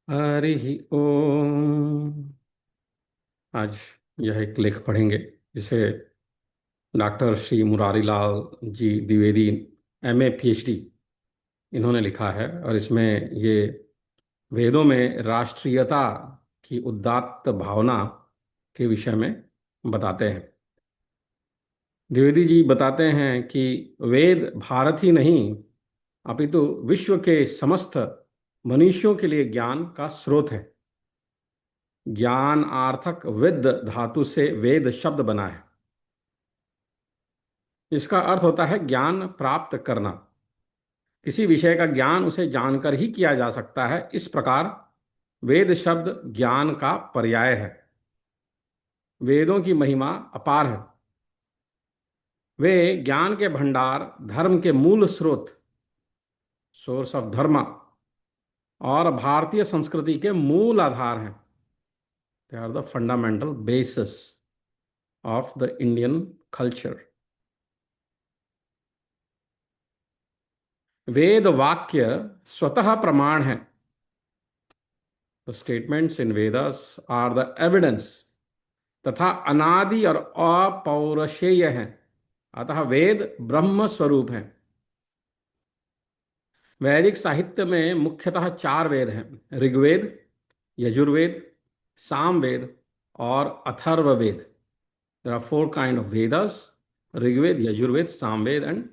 हरि ओम। आज यह एक लेख पढ़ेंगे जिसे doctor Shri Murari Lal ji Dwivedi MA PhD इन्होंने लिखा है। और इसमें ये वेदों में राष्ट्रीयता की उदात्त भावना के विषय में बताते हैं। द्विवेदी जी बताते हैं कि वेद भारत ही नहीं अपितु विश्व के समस्त मनुष्यों के लिए ज्ञान का स्रोत है। ज्ञान आर्थक विद धातु से वेद शब्द बना है। इसका अर्थ होता है ज्ञान प्राप्त करना। किसी विषय का ज्ञान उसे जानकर ही किया जा सकता है। इस प्रकार वेद शब्द ज्ञान का पर्याय है। वेदों की महिमा अपार है। वे ज्ञान के भंडार, धर्म के मूल स्रोत, सोर्स ऑफ धर्म, और भारतीय संस्कृति के मूल आधार हैं। They are the fundamental basis of the Indian culture. वेद वाक्य स्वतः प्रमाण है। The statements in Vedas are the evidence, तथा अनादि और अपौरुषेय हैं। अतः वेद ब्रह्म स्वरूप हैं। वैदिक साहित्य में मुख्यतः चार वेद हैं: ऋग्वेद, यजुर्वेद, सामवेद और Atharvaveda. There are four kind of Vedas: Rigveda, Yajurveda, Samaveda and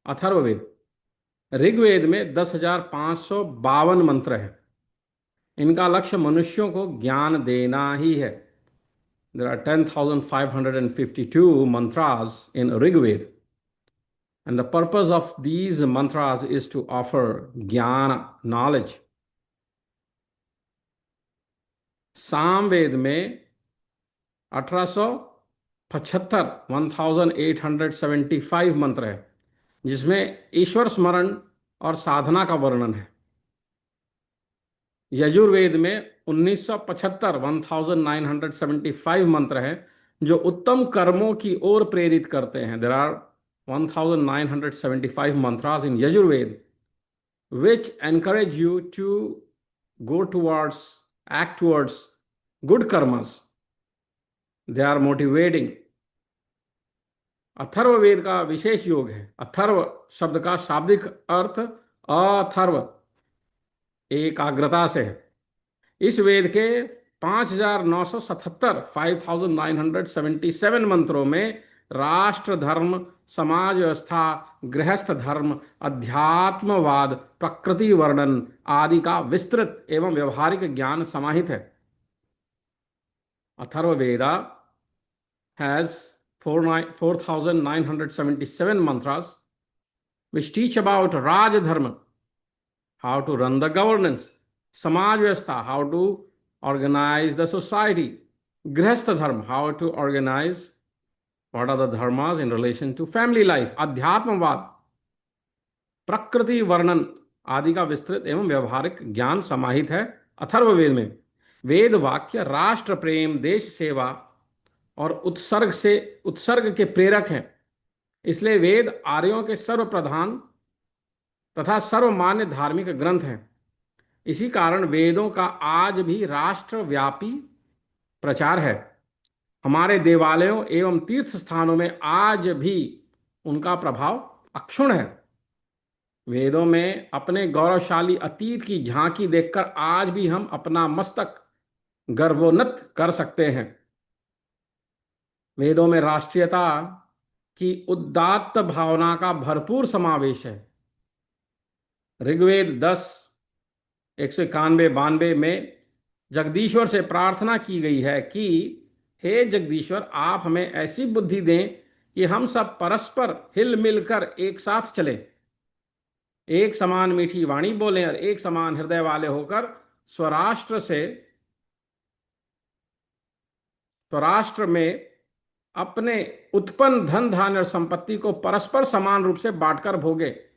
Atharvaveda. Rigveda में 10,552 मंत्र हैं। इनका लक्ष्य मनुष्यों को ज्ञान देना ही है। There are 10,552 mantras in Rigveda, and the purpose of these mantras is to offer jnana, knowledge. Samaveda में 1875 1875 मंत्र है, जिसमें ईश्वर स्मरण और साधना का वर्णन है। यजुर्वेद में 1975 1975 मंत्र हैं, जो उत्तम कर्मों की ओर प्रेरित करते हैं। There are 1975 mantras in Yajurved which encourage you to go towards, act towards good karmas. They are motivating. Atharvaveda का विशेष योग है। अथर्व शब्द का शाब्दिक अर्थ अथर्व, एकाग्रता से है। इस वेद के 5,977 5,977 मंत्रों में राष्ट्र धर्म, समाज व्यवस्था, गृहस्थ धर्म, अध्यात्मवाद, प्रकृति वर्णन आदि का विस्तृत एवं व्यवहारिक ज्ञान समाहित है। Atharvaveda has 4,977 mantras which teach about Raj Dharma, how to run the governance; Samaj Vyavastha, how to organize the society; Grihastha Dharma, how to organize what are the dharmas in relation to family life; Adhyatmavad, प्रकृति वर्णन आदि का विस्तृत एवं व्यवहारिक ज्ञान समाहित है अथर्ववेद में। वेद वाक्य राष्ट्र प्रेम, देश सेवा और उत्सर्ग के प्रेरक हैं। इसलिए वेद आर्यों के सर्वप्रधान तथा सर्वमान्य धार्मिक ग्रंथ हैं। इसी कारण वेदों का आज भी राष्ट्रव्यापी प्रचार है। हमारे देवालयों एवं तीर्थ स्थानों में आज भी उनका प्रभाव अक्षुण्ण है। वेदों में अपने गौरवशाली अतीत की झांकी देखकर आज भी हम अपना मस्तक गर्वोन्नत कर सकते हैं। वेदों में राष्ट्रीयता की उदात्त भावना का भरपूर समावेश है। ऋग्वेद 10 191-92 में जगदीश्वर से प्रार्थना की गई है कि हे जगदीश्वर, आप हमें ऐसी बुद्धि दें कि हम सब परस्पर हिल मिलकर एक साथ चलें, एक समान मीठी वाणी बोलें और एक समान हृदय वाले होकर स्वराष्ट्र में अपने उत्पन्न धन धान्य और संपत्ति को परस्पर समान रूप से बांटकर भोगे।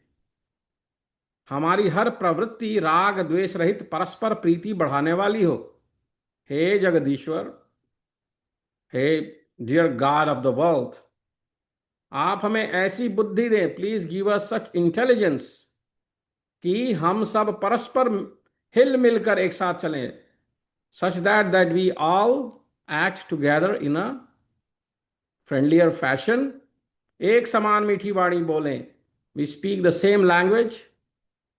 हमारी हर प्रवृत्ति राग द्वेष रहित परस्पर प्रीति बढ़ाने वाली हो। हे जगदीश्वर, हे dear God of the world, आप हमें ऐसी बुद्धि दें, please give us such intelligence कि हम सब परस्पर हिल मिलकर एक साथ चलें, such that we all act together in a friendlier fashion. एक समान मीठी वाणी बोलें. We speak the same language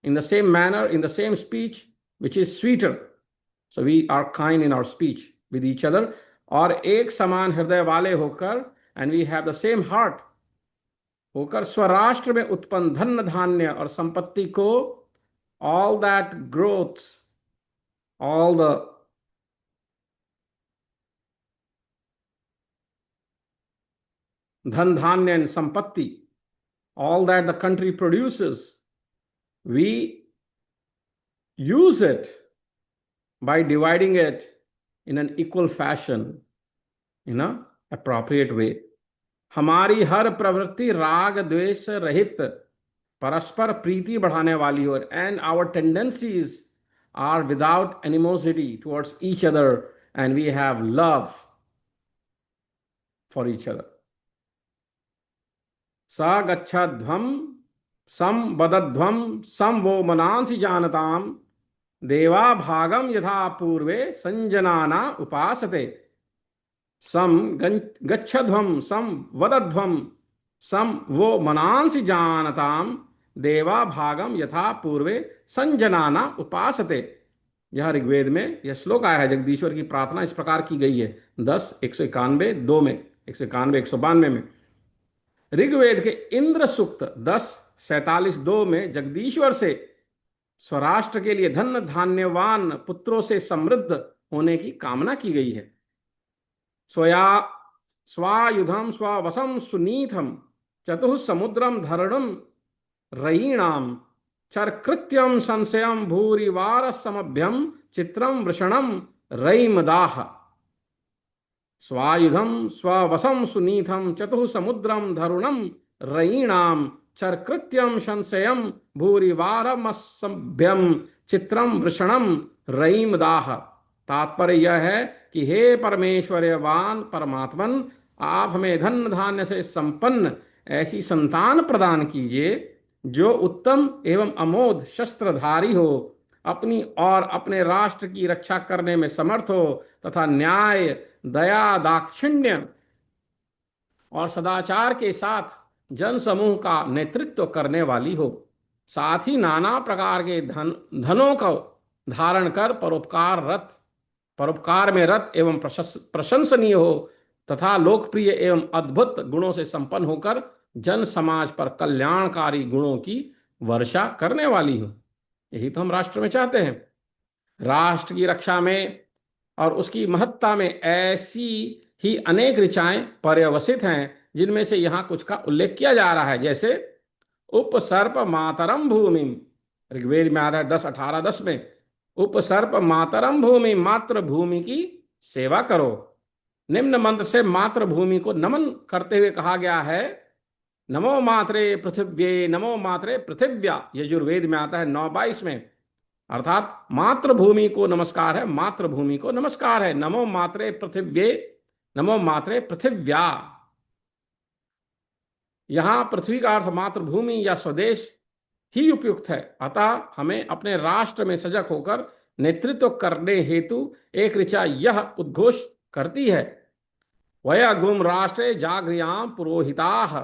in the same manner, in the same speech, which is sweeter. So we are kind in our speech with each other. और एक समान हृदय वाले होकर, and we have the same heart होकर, स्वराष्ट्र में उत्पन्न धन धान्य और संपत्ति को, all that growth, all the dhan dhanya and sampatti, all that the country produces, we use it by dividing it in an equal fashion, in an appropriate way. हमारी हर प्रवृत्ति राग द्वेष रहित परस्पर प्रीति बढ़ाने वाली हो, and our tendencies are without animosity towards each other, and we have love for each other. स गच्छध्वं सम वदध्वं सम वो मनांसि जानताम देवा भागम यथा पूर्वे संजनाना उपासते. सम गच्छध्वं सम वदध्वं सम वो मनांसि जानताम देवा भागम यथा पूर्वे संजनाना उपासते. यह ऋग्वेद में यह श्लोक आया है. जगदीश्वर की प्रार्थना इस प्रकार की गई है 10:191 में, 191-192 में. ऋग्वेद के इंद्र सूक्त 10:47-2 में जगदीश्वर से स्वराष्ट्र के लिए धन धान्यवान पुत्रों से समृद्ध होने की कामना की गई है. स्वायुधम स्ववसम सुनीथम चतुः समुद्रम धरणम रयीणाम चरकृत्यम संशयम भूरिवार समभ्यम चित्रम वृषणम रयीमदाह. स्वायुधम स्ववसम सुनीथम चतुः समुद्रम धरुणम रयीणाम चरकृत्यम संशयम भूरिवारमसभ्यम चित्रम वृषणम रयीमदाह. तात्पर्य यह है कि हे परमेश्वर्यवान परमात्मन, आप हमें धन धान्य से संपन्न ऐसी संतान प्रदान कीजिए जो उत्तम एवं अमोघ शस्त्रधारी हो, अपनी और अपने राष्ट्र की रक्षा करने में समर्थ हो तथा न्याय, दया, दाक्षिण्य और सदाचार के साथ जन समूह का नेतृत्व करने वाली हो. साथ ही नाना प्रकार के धनों को धारण कर परोपकार में रत एवं प्रशंसनीय हो तथा लोकप्रिय एवं अद्भुत गुणों से संपन्न होकर जन समाज पर कल्याणकारी गुणों की वर्षा करने वाली हो. यही तो हम राष्ट्र में चाहते हैं. राष्ट्र की रक्षा में और उसकी महत्ता में ऐसी ही अनेक ऋचाएं पर्यवसित हैं, जिनमें से यहां कुछ का उल्लेख किया जा रहा है. जैसे उपसर्प मातरम भूमि, ऋग्वेद में आता है 10:18-10 में, उपसर्प मातरम भूमि, मातृभूमि की सेवा करो. निम्न मंत्र से मातृभूमि को नमन करते हुए कहा गया है, नमो मात्रे पृथिव्ये नमो मात्रे पृथिव्या. यजुर्वेद में आता है 9:22 में. अर्थात मातृभूमि को नमस्कार है, मातृभूमि को नमस्कार है. नमो मात्रे पृथिव्ये नमो मात्रे पृथिव्या. यहां पृथ्वी का अर्थ मातृभूमि या स्वदेश ही उपयुक्त है. अतः हमें अपने राष्ट्र में सजग होकर नेतृत्व करने हेतु एक ऋचा यह उद्घोष करती है, वयगुम राष्ट्रे जागृयाम पुरोहिताः.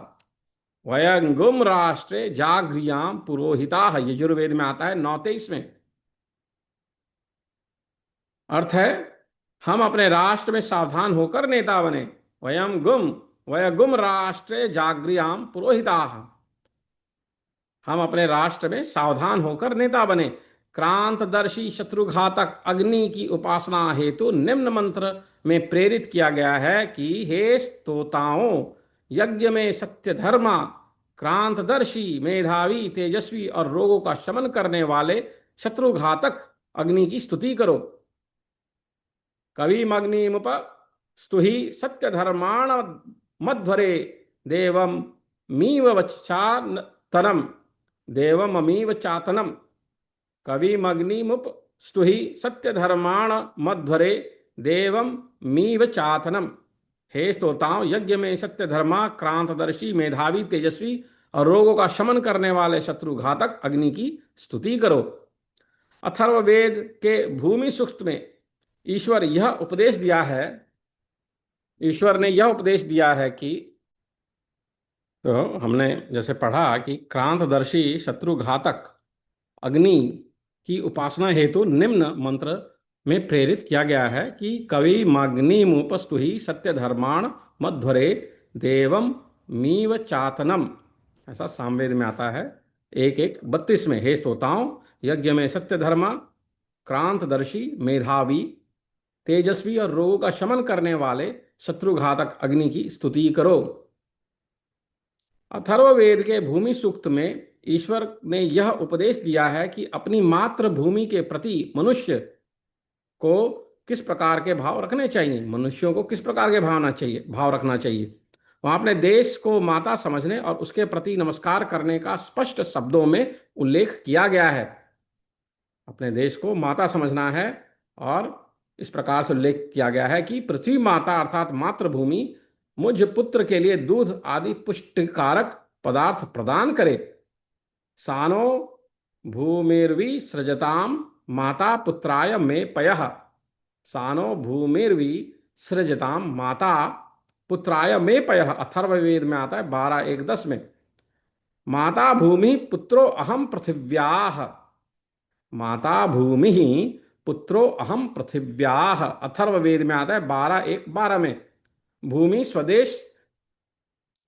वयंगुम राष्ट्रे जागृयाम पुरोहिताः. यजुर्वेद में आता है 9:23 में. अर्थ है, हम अपने राष्ट्र में सावधान होकर नेता बने. वयगुम राष्ट्रे जागृयाम पुरोहिताः. हम अपने राष्ट्र में सावधान होकर नेता बने. क्रांतदर्शी शत्रुघातक अग्नि की उपासना हेतु निम्न मंत्र में प्रेरित किया गया है कि हे स्तोताओं, यज्ञ में सत्य धर्मा, क्रांतदर्शी, मेधावी, तेजस्वी और रोगों का शमन करने वाले शत्रुघातक अग्नि की स्तुति करो. कविमग्निमुप स्तुहि सत्य धर्माण मध्वरे देवम मीव वचातनम. देवममीव चातनम. कविमग्निमुप स्तुहि सत्य धर्माण मध्वरे देवम मीव चातनम. हे स्तोताओं, यज्ञ में सत्य धर्मा, क्रांतदर्शी, मेधावी, तेजस्वी और रोगों का शमन करने वाले शत्रुघातक अग्नि की स्तुति करो. अथर्ववेद के भूमि सूक्त में ईश्वर यह उपदेश दिया है, ईश्वर ने यह उपदेश दिया है कि, तो हमने जैसे पढ़ा कि क्रांतदर्शी शत्रुघातक अग्नि की उपासना हेतु निम्न मंत्र में प्रेरित किया गया है कि कवि मग्निमुपस्तु ही सत्य धर्माण मध्वरे देवम मीव चातनम, ऐसा सामवेद में आता है 1:1 32 में। हे स्तोताओं, यज्ञ में सत्य धर्मा, क्रांतदर्शी, मेधावी, तेजस्वी और रोगों का शमन करने वाले शत्रुघातक अग्नि की स्तुति करो। अथर्ववेद के भूमि सूक्त में ईश्वर ने यह उपदेश दिया है कि अपनी मातृभूमि के प्रति मनुष्य को किस प्रकार के भाव रखने चाहिए, मनुष्यों को किस प्रकार के भाव रखना चाहिए। वहां अपने देश को माता समझने और उसके प्रति नमस्कार करने का स्पष्ट शब्दों में उल्लेख किया गया है। अपने देश को माता समझना है और इस प्रकार से उल्लेख किया गया है कि पृथ्वी माता अर्थात मातृभूमि मुझ पुत्र के लिए दूध आदि पुष्टिकारक पदार्थ प्रदान करे। सानो भूमिर्वि सृजताम माता पुत्राय मे पयः, सानो भूमिर्वि सृजताम माता पुत्राय मे पयः, अथर्ववेद में आता है 12:1-10 में। माता भूमि पुत्रो अहम पृथिव्याः, माता भूमि पुत्रो अहम पृथिव्याः, अथर्ववेद में आता है 12:1-12 में। भूमि स्वदेश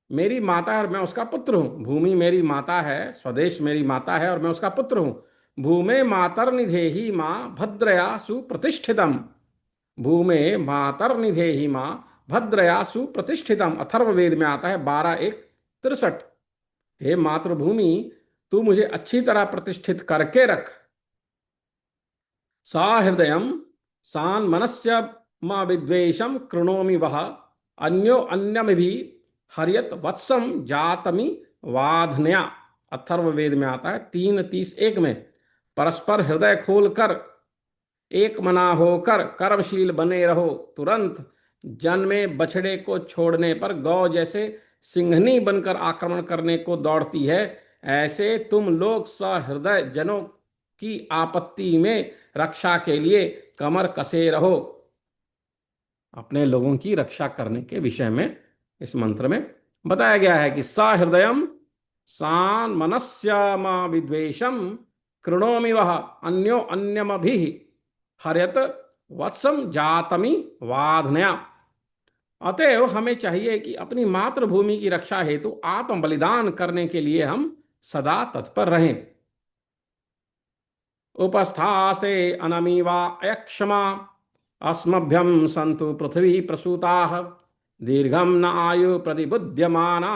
मेरी माता है और मैं उसका पुत्र हूं। भूमि मेरी माता है, स्वदेश मेरी माता है और मैं उसका पुत्र हूं। भूमे मातर्निधेहि मां भद्रया सुप्रतिष्ठितम, भूमे मातर्निधेहि मां भद्रया सुप्रतिष्ठितम, अथर्ववेद में आता है 12:1-63। हे मातृभूमि, तू मुझे अच्छी तरह प्रतिष्ठित करके रख। सा हृदयम सान मनस्य मा विद्वेशम कृणोमि वह, अन्यो अन्यम भी हरियत वत्सम जातमि वाधन्या, अथर्ववेद में आता है 3:30-1 में। परस्पर हृदय खोलकर एक मना होकर कर्मशील बने रहो। तुरंत जन्मे बछड़े को छोड़ने पर गौ जैसे सिंहनी बनकर आक्रमण करने को दौड़ती है, ऐसे तुम लोग सहृदय जनों की आपत्ति में रक्षा के लिए कमर कसे रहो। अपने लोगों की रक्षा करने के विषय में इस मंत्र में बताया गया है कि सहृदयम सान मनस्य मा विद्वेशम कृणोमि वह, अन्यो अन्यमभि हर्यत वत्सम जातमि वाधनया। अतएव हमें चाहिए कि अपनी मातृभूमि की रक्षा हेतु आत्म बलिदान करने के लिए हम सदा तत्पर रहें। उपस्थास्ते अनमीवा अयक्षमा अस्मभ्यम संतु पृथ्वी प्रसूताः, दीर्घम न आयु प्रतिबुध्यमाना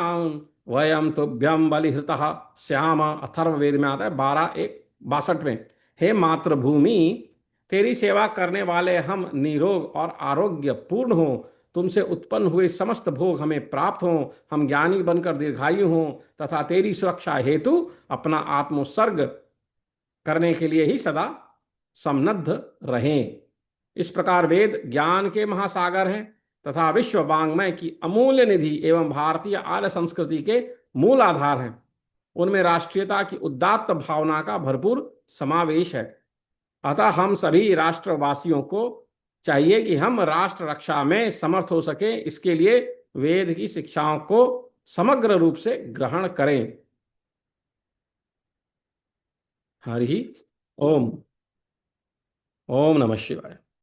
वयम तुभ्यम बलिहृतः श्याम, अथर्ववेद में आता है 12:1-62 में। हे मातृभूमि, तेरी सेवा करने वाले हम निरोग और आरोग्य पूर्ण हो, तुमसे उत्पन्न हुए समस्त भोग हमें प्राप्त हों, हम ज्ञानी बनकर दीर्घायु हों तथा तेरी सुरक्षा हेतु अपना आत्मोत्सर्ग करने के लिए ही सदा सम्नद्ध रहें। इस प्रकार वेद ज्ञान के महासागर हैं तथा विश्व वांग्मय की अमूल्य निधि एवं भारतीय आर्य संस्कृति के मूल आधार हैं। उनमें राष्ट्रीयता की उदात्त भावना का भरपूर समावेश है। अतः हम सभी राष्ट्रवासियों को चाहिए कि हम राष्ट्र रक्षा में समर्थ हो सके, इसके लिए वेद की शिक्षाओं को समग्र रूप से ग्रहण करें। हरि ओम। ओम नमः शिवाय।